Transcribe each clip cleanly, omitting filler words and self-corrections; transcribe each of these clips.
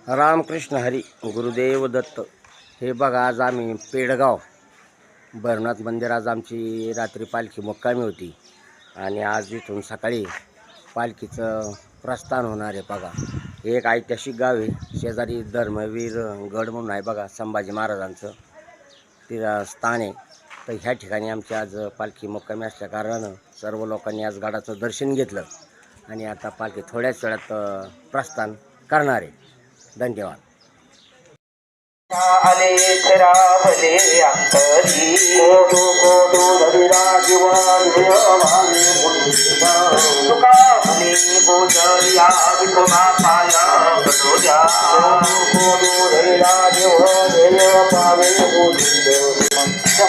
रामकृष्ण हरी गुरुदेव दत्त। हे बघा, आज आम्ही पेडगाव भरनाथ मंदिर, आज आमची रात्री पालखी मुक्कामी होती आणि आज इथून सकाळी पालखीचं प्रस्थान होणार आहे। बघा, हे एक ऐतिहासिक गाव आहे, शेजारी धर्मवीर गड म्हणून आहे बघा, संभाजी महाराजांचं ते स्थान आहे। तर ह्या ठिकाणी आमची आज पालखी मुक्कामी असल्या कारणानं सर्व लोकांनी आज गडाचं दर्शन घेतलं आणि आता पालखी थोड्याच वेळात प्रस्थान करणार आहे। धन्यवाद। आले रावले अंतरी कोडू कोडू धरिरा जीवन भावे तुका म्हणे गोजरिया विठोबा पाया बटोजा कोडू धरिरा जीवन भावे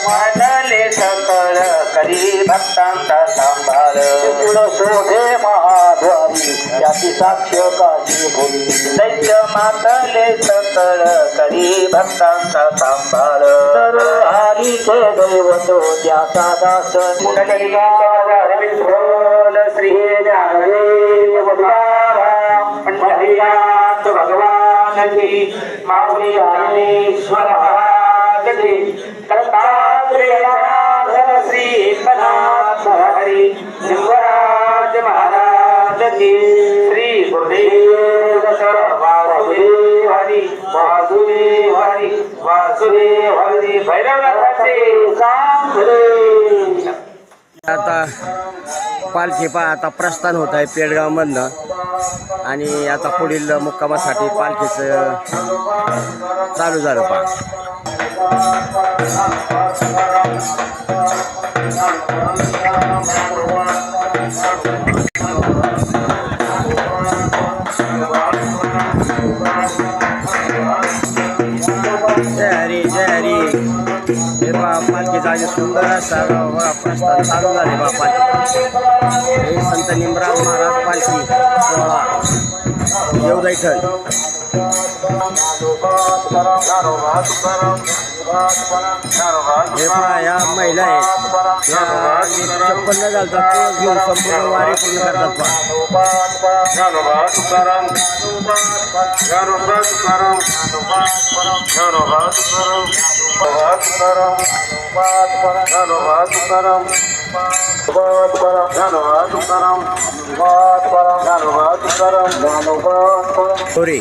मांडले सकळ करी भक्तांचा सांभाळ कुळ शोधे महाद्वारी याची साक्ष काजी बोली दैत्य मातले सकळ करी भक्तांचा सांभाळ तर हरीचे दैवत त्याचा दास श्री ज्ञानदेव पंढरीनाथ भगवान की माऊली ज्ञानेश्वर श्री एकनाथ हरी लिंगराज महाराज की श्री गुरुदेव वासुदेव हरी वासुदेव हरी वासुदेव हरी भैरवनाथाचे सांग। आता पालखी आता प्रस्थान होत आहे पेडगावमधनं आणि आता पुढील मुक्कामासाठी पालखीचं चालू झालं पहा। जय हरी जय हरी। हे बा पालखीचा सुंदर असा प्रस्थान चालू झाले बा पालखी। हे संत निमराज महाराज पालखी सोहळा देवदैठण। हे पहा, या महिला आहेत, या चप्पल न घालतात, तुळस घेऊन संपूर्ण वारी पूर्ण करतात सॉरी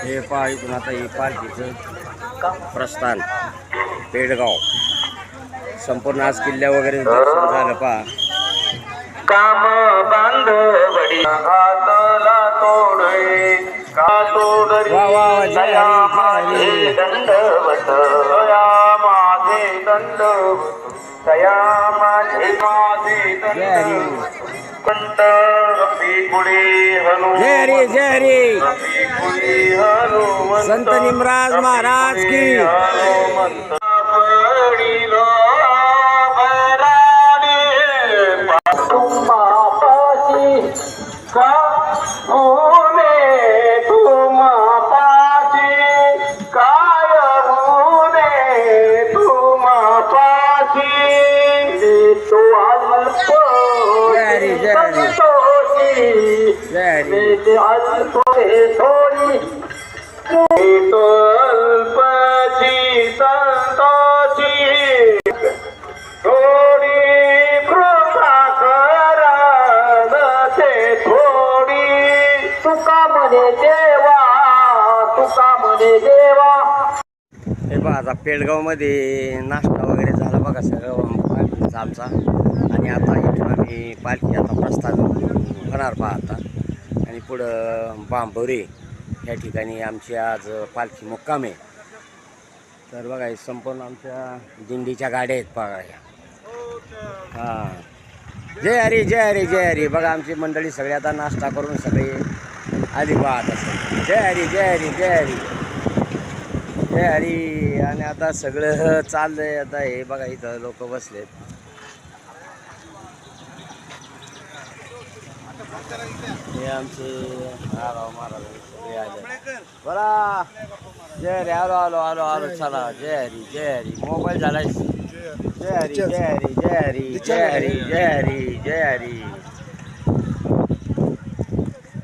हे पहा, इथून आता हे पालखीचं प्रस्थान पेडगाव संपूर्ण आज किल्ल्या वगैरे दर्शन झालं पहा। काम बांधवडी हातला तोडे का तोडरी दया माझे दंडवत दया माझे दंडवत दया माझे दंडवत पंत रफी गुडी हनुमंत जय हरी जय हरी। रफी गुडी हनुमंत संत निमराज महाराज की हनुमंत हे बघा, आता पेडगावमध्ये नाश्ता वगैरे झाला बघा सगळं पालखीचा आमचा आणि आता इथून आम्ही पालखी आता प्रस्थान होणार पहा आता आणि पुढं बांबोरे या ठिकाणी आमची आज पालखी मुक्काम आहे। तर बघा, हे संपूर्ण आमच्या दिंडीच्या गाड्या आहेत बघा या। हां, जय हरी जय हरी जय हरी। बघा, आमची मंडळी सगळी आता नाश्ता करून सगळे आली पहा आता। जय हरी जय हरी जय हरी जय हरी। आणि आता सगळं चाललंय आता। हे बघा, इथं लोक बसलेत। हे आमचे महाराज बोला जय हरी. आलो आलो आलो आलो चला. जय हरी जय हरी. मोबाईल झालाय. जय हरी जय हरी जय हरी जय हरी जय हरी जय हरी.